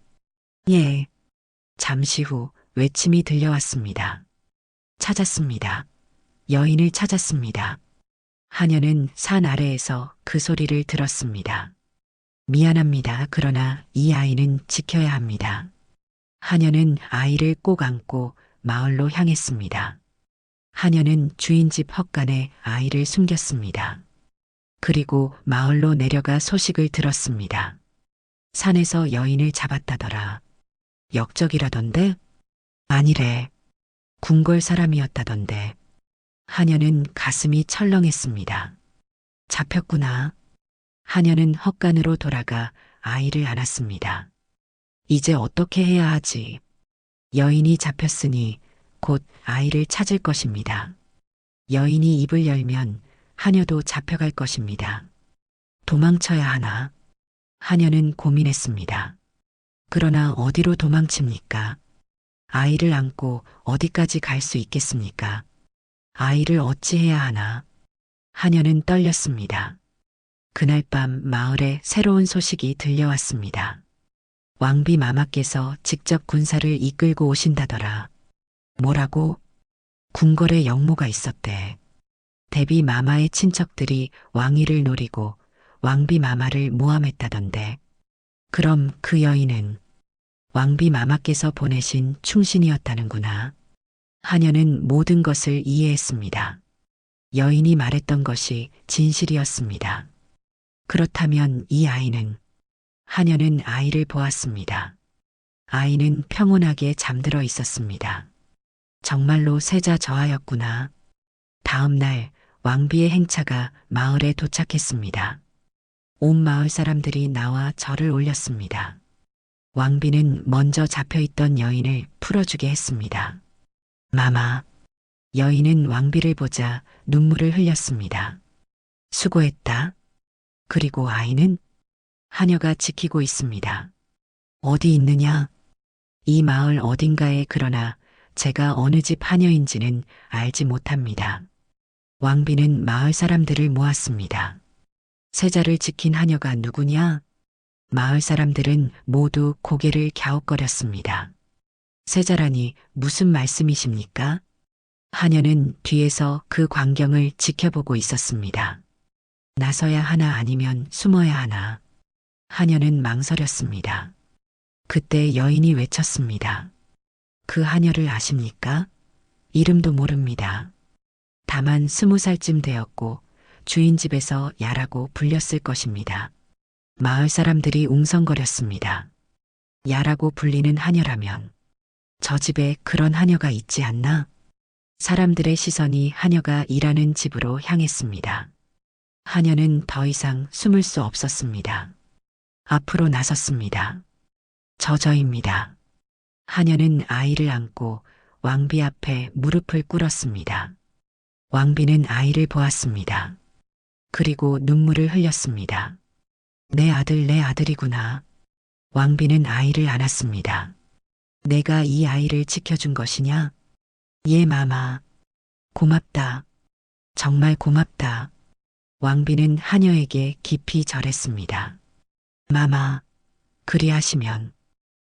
예. 잠시 후 외침이 들려왔습니다. 찾았습니다. 여인을 찾았습니다. 하녀는 산 아래에서 그 소리를 들었습니다. 미안합니다. 그러나 이 아이는 지켜야 합니다. 하녀는 아이를 꼭 안고 마을로 향했습니다. 하녀는 주인집 헛간에 아이를 숨겼습니다. 그리고 마을로 내려가 소식을 들었습니다. 산에서 여인을 잡았다더라. 역적이라던데? 아니래. 궁궐 사람이었다던데. 하녀는 가슴이 철렁했습니다. 잡혔구나. 하녀는 헛간으로 돌아가 아이를 안았습니다. 이제 어떻게 해야 하지? 여인이 잡혔으니 곧 아이를 찾을 것입니다. 여인이 입을 열면 하녀도 잡혀갈 것입니다. 도망쳐야 하나? 하녀는 고민했습니다. 그러나 어디로 도망칩니까? 아이를 안고 어디까지 갈 수 있겠습니까? 아이를 어찌해야 하나? 하녀는 떨렸습니다. 그날 밤 마을에 새로운 소식이 들려왔습니다. 왕비 마마께서 직접 군사를 이끌고 오신다더라. 뭐라고? 궁궐에 영모가 있었대. 대비 마마의 친척들이 왕위를 노리고 왕비 마마를 모함했다던데. 그럼 그 여인은 왕비 마마께서 보내신 충신이었다는구나. 하녀는 모든 것을 이해했습니다. 여인이 말했던 것이 진실이었습니다. 그렇다면 이 아이는? 하녀는 아이를 보았습니다. 아이는 평온하게 잠들어 있었습니다. 정말로 세자 저하였구나. 다음 날 왕비의 행차가 마을에 도착했습니다. 온 마을 사람들이 나와 절을 올렸습니다. 왕비는 먼저 잡혀있던 여인을 풀어주게 했습니다. 마마. 여인은 왕비를 보자 눈물을 흘렸습니다. 수고했다. 그리고 아이는? 하녀가 지키고 있습니다. 어디 있느냐? 이 마을 어딘가에. 그러나 제가 어느 집 하녀인지는 알지 못합니다. 왕비는 마을 사람들을 모았습니다. 세자를 지킨 하녀가 누구냐? 마을 사람들은 모두 고개를 갸웃거렸습니다. 세자라니 무슨 말씀이십니까? 하녀는 뒤에서 그 광경을 지켜보고 있었습니다. 나서야 하나 아니면 숨어야 하나. 하녀는 망설였습니다. 그때 여인이 외쳤습니다. 그 하녀를 아십니까? 이름도 모릅니다. 다만 20살쯤 되었고 주인 집에서 야라고 불렸을 것입니다. 마을 사람들이 웅성거렸습니다. 야라고 불리는 하녀라면 저 집에 그런 하녀가 있지 않나? 사람들의 시선이 하녀가 일하는 집으로 향했습니다. 하녀는 더 이상 숨을 수 없었습니다. 앞으로 나섰습니다. 저입니다. 하녀는 아이를 안고 왕비 앞에 무릎을 꿇었습니다. 왕비는 아이를 보았습니다. 그리고 눈물을 흘렸습니다. 내 아들, 내 아들이구나. 왕비는 아이를 안았습니다. 내가 이 아이를 지켜준 것이냐? 예, 마마. 고맙다. 정말 고맙다. 왕비는 하녀에게 깊이 절했습니다. 마마, 그리하시면.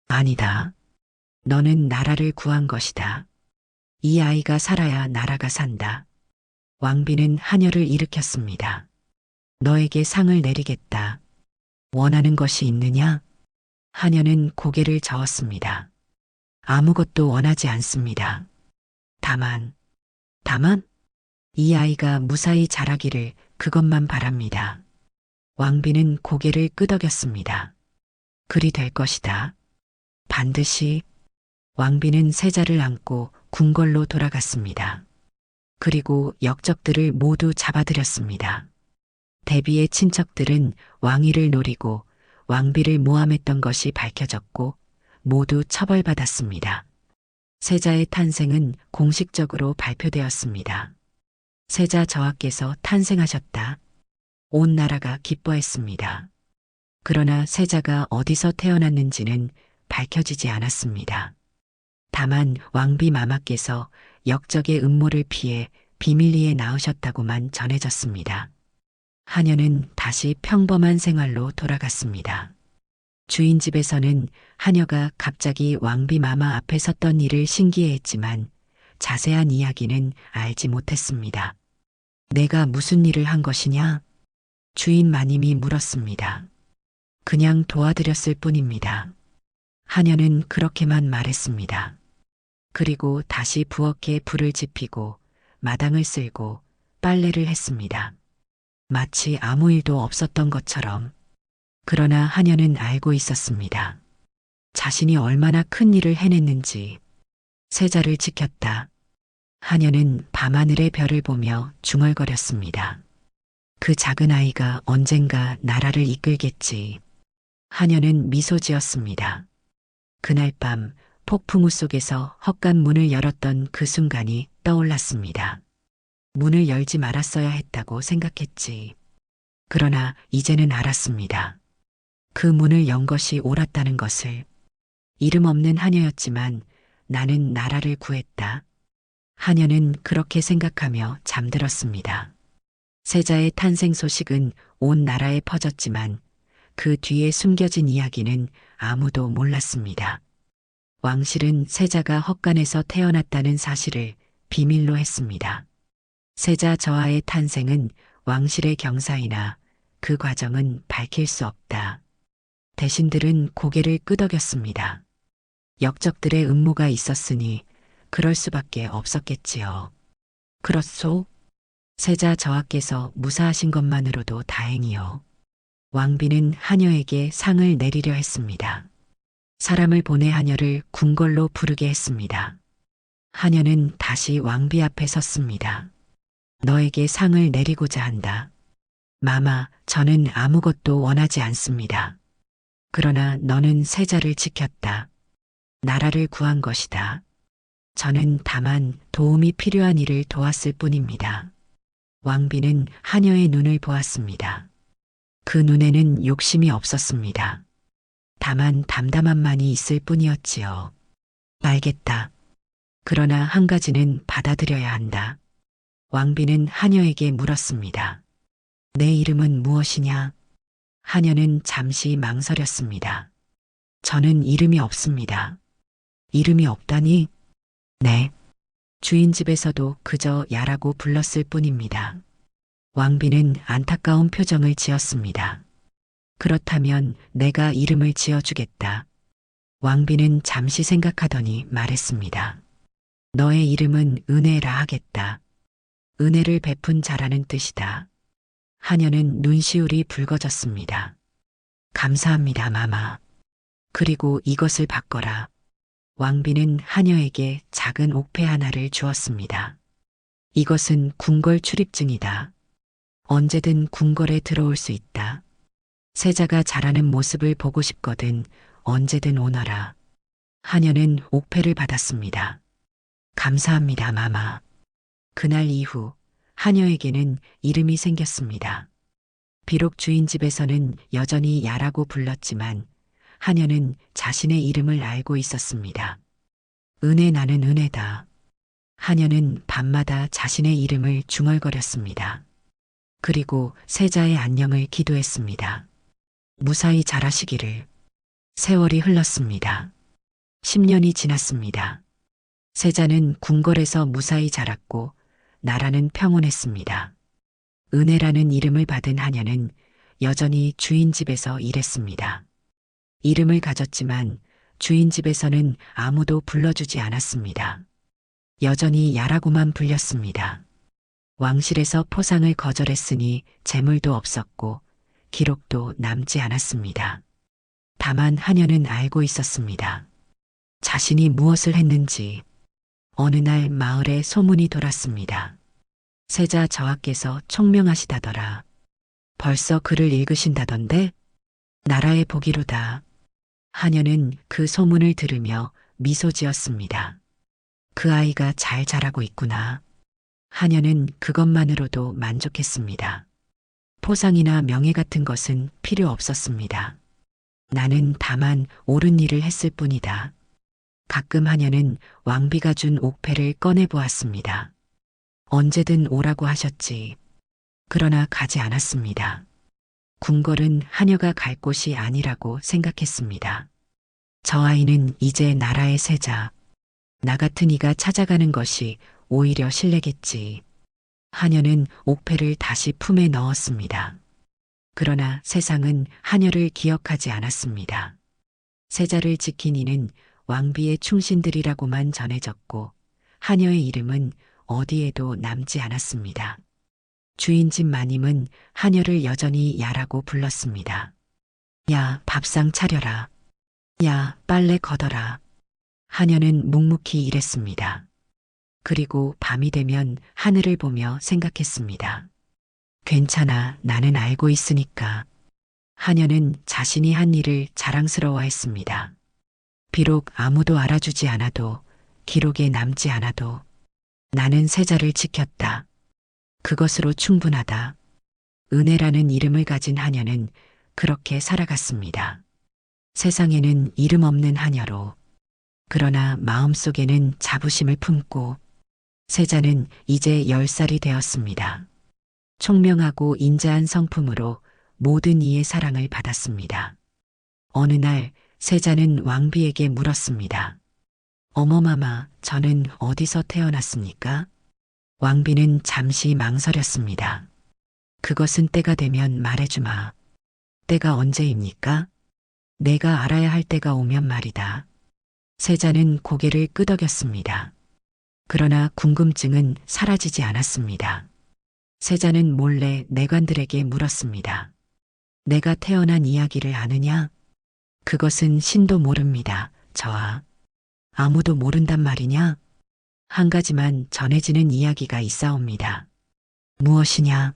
아니다. 너는 나라를 구한 것이다. 이 아이가 살아야 나라가 산다. 왕비는 하녀를 일으켰습니다. 너에게 상을 내리겠다. 원하는 것이 있느냐? 하녀는 고개를 저었습니다. 아무것도 원하지 않습니다. 다만, 이 아이가 무사히 자라기를 그것만 바랍니다. 왕비는 고개를 끄덕였습니다. 그리 될 것이다. 반드시. 왕비는 세자를 안고 궁궐로 돌아갔습니다. 그리고 역적들을 모두 잡아들였습니다. 대비의 친척들은 왕위를 노리고 왕비를 모함했던 것이 밝혀졌고 모두 처벌받았습니다. 세자의 탄생은 공식적으로 발표되었습니다. 세자 저하께서 탄생하셨다. 온 나라가 기뻐했습니다. 그러나 세자가 어디서 태어났는지는 밝혀지지 않았습니다. 다만 왕비 마마께서 역적의 음모를 피해 비밀리에 낳으셨다고만 전해졌습니다. 하녀는 다시 평범한 생활로 돌아갔습니다. 주인 집에서는 하녀가 갑자기 왕비 마마 앞에 섰던 일을 신기해했지만 자세한 이야기는 알지 못했습니다. 내가 무슨 일을 한 것이냐? 주인 마님이 물었습니다. 그냥 도와드렸을 뿐입니다. 하녀는 그렇게만 말했습니다. 그리고 다시 부엌에 불을 지피고 마당을 쓸고 빨래를 했습니다. 마치 아무 일도 없었던 것처럼. 그러나 하녀는 알고 있었습니다. 자신이 얼마나 큰 일을 해냈는지. 세자를 지켰다. 하녀는 밤하늘의 별을 보며 중얼거렸습니다. 그 작은 아이가 언젠가 나라를 이끌겠지. 하녀는 미소 지었습니다. 그날 밤 폭풍우 속에서 헛간 문을 열었던 그 순간이 떠올랐습니다. 문을 열지 말았어야 했다고 생각했지. 그러나 이제는 알았습니다. 그 문을 연 것이 옳았다는 것을. 이름 없는 하녀였지만 나는 나라를 구했다. 하녀는 그렇게 생각하며 잠들었습니다. 세자의 탄생 소식은 온 나라에 퍼졌지만 그 뒤에 숨겨진 이야기는 아무도 몰랐습니다. 왕실은 세자가 헛간에서 태어났다는 사실을 비밀로 했습니다. 세자 저하의 탄생은 왕실의 경사이나 그 과정은 밝힐 수 없다. 대신들은 고개를 끄덕였습니다. 역적들의 음모가 있었으니 그럴 수밖에 없었겠지요. 그렇소? 세자 저하께서 무사하신 것만으로도 다행이요. 왕비는 하녀에게 상을 내리려 했습니다. 사람을 보내 하녀를 궁궐로 부르게 했습니다. 하녀는 다시 왕비 앞에 섰습니다. 너에게 상을 내리고자 한다. 마마, 저는 아무것도 원하지 않습니다. 그러나 너는 세자를 지켰다. 나라를 구한 것이다. 저는 다만 도움이 필요한 일을 도왔을 뿐입니다. 왕비는 하녀의 눈을 보았습니다. 그 눈에는 욕심이 없었습니다. 다만 담담함만이 있을 뿐이었지요. 알겠다. 그러나 한 가지는 받아들여야 한다. 왕비는 하녀에게 물었습니다. 내 이름은 무엇이냐? 하녀는 잠시 망설였습니다. 저는 이름이 없습니다. 이름이 없다니? 네. 주인 집에서도 그저 야라고 불렀을 뿐입니다. 왕비는 안타까운 표정을 지었습니다. 그렇다면 내가 이름을 지어주겠다. 왕비는 잠시 생각하더니 말했습니다. 너의 이름은 은혜라 하겠다. 은혜를 베푼 자라는 뜻이다. 하녀는 눈시울이 붉어졌습니다. 감사합니다, 마마. 그리고 이것을 바꿔라. 왕비는 하녀에게 작은 옥패 하나를 주었습니다. 이것은 궁궐 출입증이다. 언제든 궁궐에 들어올 수 있다. 세자가 자라는 모습을 보고 싶거든 언제든 오너라. 하녀는 옥패를 받았습니다. 감사합니다, 마마. 그날 이후 하녀에게는 이름이 생겼습니다. 비록 주인 집에서는 여전히 야라고 불렀지만 하녀는 자신의 이름을 알고 있었습니다. 은혜 나는 은혜다. 하녀는 밤마다 자신의 이름을 중얼거렸습니다. 그리고 세자의 안녕을 기도했습니다. 무사히 자라시기를. 세월이 흘렀습니다. 10년이 지났습니다. 세자는 궁궐에서 무사히 자랐고 나라는 평온했습니다. 은혜라는 이름을 받은 하녀는 여전히 주인 집에서 일했습니다. 이름을 가졌지만 주인 집에서는 아무도 불러주지 않았습니다. 여전히 야라고만 불렸습니다. 왕실에서 포상을 거절했으니 재물도 없었고 기록도 남지 않았습니다. 다만 하녀는 알고 있었습니다. 자신이 무엇을 했는지. 어느 날 마을에 소문이 돌았습니다. 세자 저하께서 총명하시다더라. 벌써 글을 읽으신다던데? 나라의 복이로다. 하녀는 그 소문을 들으며 미소 지었습니다. 그 아이가 잘 자라고 있구나. 하녀는 그것만으로도 만족했습니다. 포상이나 명예 같은 것은 필요 없었습니다. 나는 다만 옳은 일을 했을 뿐이다. 가끔 하녀는 왕비가 준 옥패를 꺼내 보았습니다. 언제든 오라고 하셨지. 그러나 가지 않았습니다. 궁궐은 하녀가 갈 곳이 아니라고 생각했습니다. 저 아이는 이제 나라의 세자. 나 같은 이가 찾아가는 것이 오히려 실례겠지. 하녀는 옥패를 다시 품에 넣었습니다. 그러나 세상은 하녀를 기억하지 않았습니다. 세자를 지킨 이는 왕비의 충신들이라고만 전해졌고 하녀의 이름은 어디에도 남지 않았습니다. 주인집 마님은 하녀를 여전히 야라고 불렀습니다. 야, 밥상 차려라. 야, 빨래 걷어라. 하녀는 묵묵히 일했습니다. 그리고 밤이 되면 하늘을 보며 생각했습니다. 괜찮아, 나는 알고 있으니까. 하녀는 자신이 한 일을 자랑스러워했습니다. 비록 아무도 알아주지 않아도, 기록에 남지 않아도 나는 세자를 지켰다. 그것으로 충분하다. 은혜라는 이름을 가진 하녀는 그렇게 살아갔습니다. 세상에는 이름 없는 하녀로, 그러나 마음속에는 자부심을 품고, 세자는 이제 10살이 되었습니다. 총명하고 인자한 성품으로 모든 이의 사랑을 받았습니다. 어느 날 세자는 왕비에게 물었습니다. 어머마마, 저는 어디서 태어났습니까? 왕비는 잠시 망설였습니다. 그것은 때가 되면 말해주마. 때가 언제입니까? 내가 알아야 할 때가 오면 말이다. 세자는 고개를 끄덕였습니다. 그러나 궁금증은 사라지지 않았습니다. 세자는 몰래 내관들에게 물었습니다. 내가 태어난 이야기를 아느냐? 그것은 신도 모릅니다. 저하. 아무도 모른단 말이냐? 한 가지만 전해지는 이야기가 있사옵니다. 무엇이냐?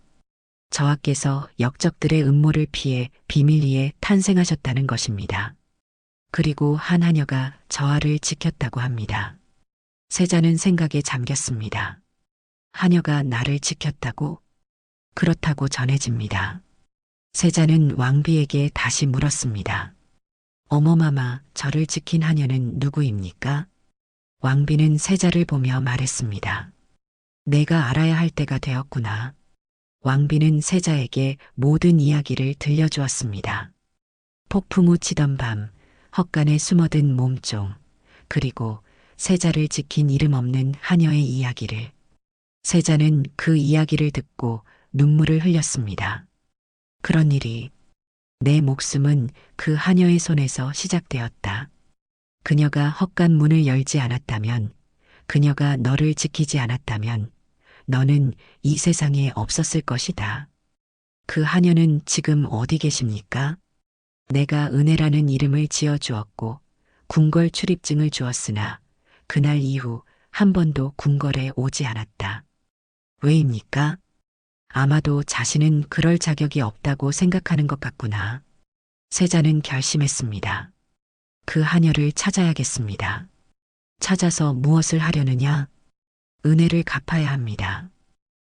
저하께서 역적들의 음모를 피해 비밀리에 탄생하셨다는 것입니다. 그리고 한 하녀가 저하를 지켰다고 합니다. 세자는 생각에 잠겼습니다. 하녀가 나를 지켰다고? 그렇다고 전해집니다. 세자는 왕비에게 다시 물었습니다. 어머마마, 저를 지킨 하녀는 누구입니까? 왕비는 세자를 보며 말했습니다. 내가 알아야 할 때가 되었구나. 왕비는 세자에게 모든 이야기를 들려주었습니다. 폭풍 우 치던 밤, 헛간에 숨어든 몸종, 그리고 세자를 지킨 이름 없는 하녀의 이야기를. 세자는 그 이야기를 듣고 눈물을 흘렸습니다. 그런 일이, 내 목숨은 그 하녀의 손에서 시작되었다. 그녀가 헛간 문을 열지 않았다면, 그녀가 너를 지키지 않았다면, 너는 이 세상에 없었을 것이다. 그 하녀는 지금 어디 계십니까? 내가 은혜라는 이름을 지어 주었고, 궁궐 출입증을 주었으나, 그날 이후 한 번도 궁궐에 오지 않았다. 왜입니까? 아마도 자신은 그럴 자격이 없다고 생각하는 것 같구나. 세자는 결심했습니다. 그 하녀를 찾아야겠습니다. 찾아서 무엇을 하려느냐? 은혜를 갚아야 합니다.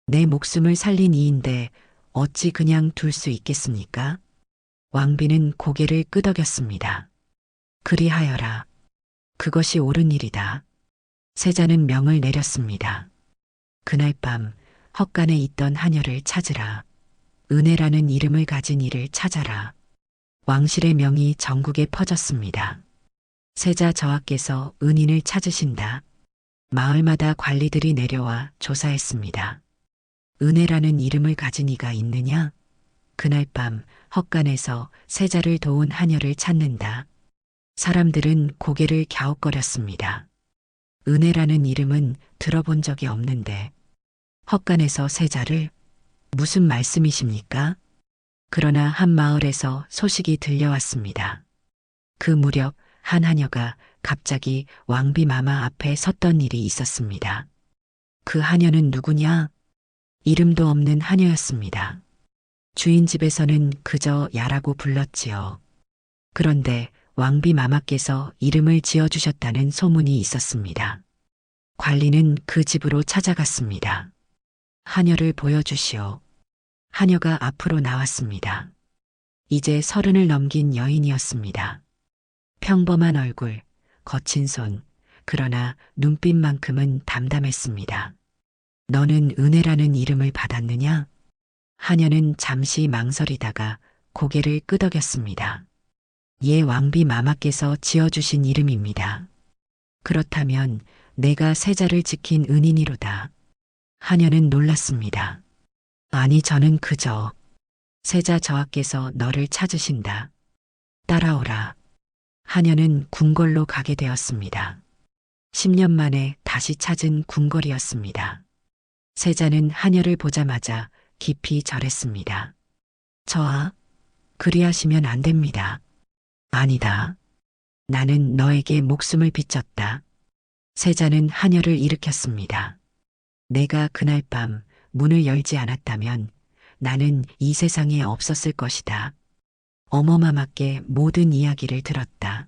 내 목숨을 살린 이인데 어찌 그냥 둘 수 있겠습니까? 왕비는 고개를 끄덕였습니다. 그리하여라. 그것이 옳은 일이다. 세자는 명을 내렸습니다. 그날 밤 헛간에 있던 하녀를 찾으라. 은혜라는 이름을 가진 이를 찾아라. 왕실의 명이 전국에 퍼졌습니다. 세자 저하께서 은인을 찾으신다. 마을마다 관리들이 내려와 조사했습니다. 은혜라는 이름을 가진 이가 있느냐? 그날 밤 헛간에서 세자를 도운 하녀를 찾는다. 사람들은 고개를 갸웃거렸습니다. 은혜라는 이름은 들어본 적이 없는데 헛간에서 세자를? 무슨 말씀이십니까? 그러나 한 마을에서 소식이 들려왔습니다. 그 무렵 한 하녀가 갑자기 왕비 마마 앞에 섰던 일이 있었습니다. 그 하녀는 누구냐? 이름도 없는 하녀였습니다. 주인 집에서는 그저 야라고 불렀지요. 그런데 왕비 마마께서 이름을 지어주셨다는 소문이 있었습니다. 관리는 그 집으로 찾아갔습니다. 하녀를 보여주시오. 하녀가 앞으로 나왔습니다. 이제 30을 넘긴 여인이었습니다. 평범한 얼굴, 거친 손, 그러나 눈빛만큼은 담담했습니다. 너는 은혜라는 이름을 받았느냐? 하녀는 잠시 망설이다가 고개를 끄덕였습니다. 예, 왕비 마마께서 지어주신 이름입니다. 그렇다면 내가 세자를 지킨 은인이로다. 하녀는 놀랐습니다. 아니, 저는 그저 세자 저하께서 너를 찾으신다. 따라오라. 하녀는 궁궐로 가게 되었습니다. 10년 만에 다시 찾은 궁궐이었습니다. 세자는 하녀를 보자마자 깊이 절했습니다. 저하, 그리하시면 안 됩니다. 아니다. 나는 너에게 목숨을 비쳤다. 세자는 하녀를 일으켰습니다. 내가 그날 밤 문을 열지 않았다면 나는 이 세상에 없었을 것이다. 어머마마께 모든 이야기를 들었다.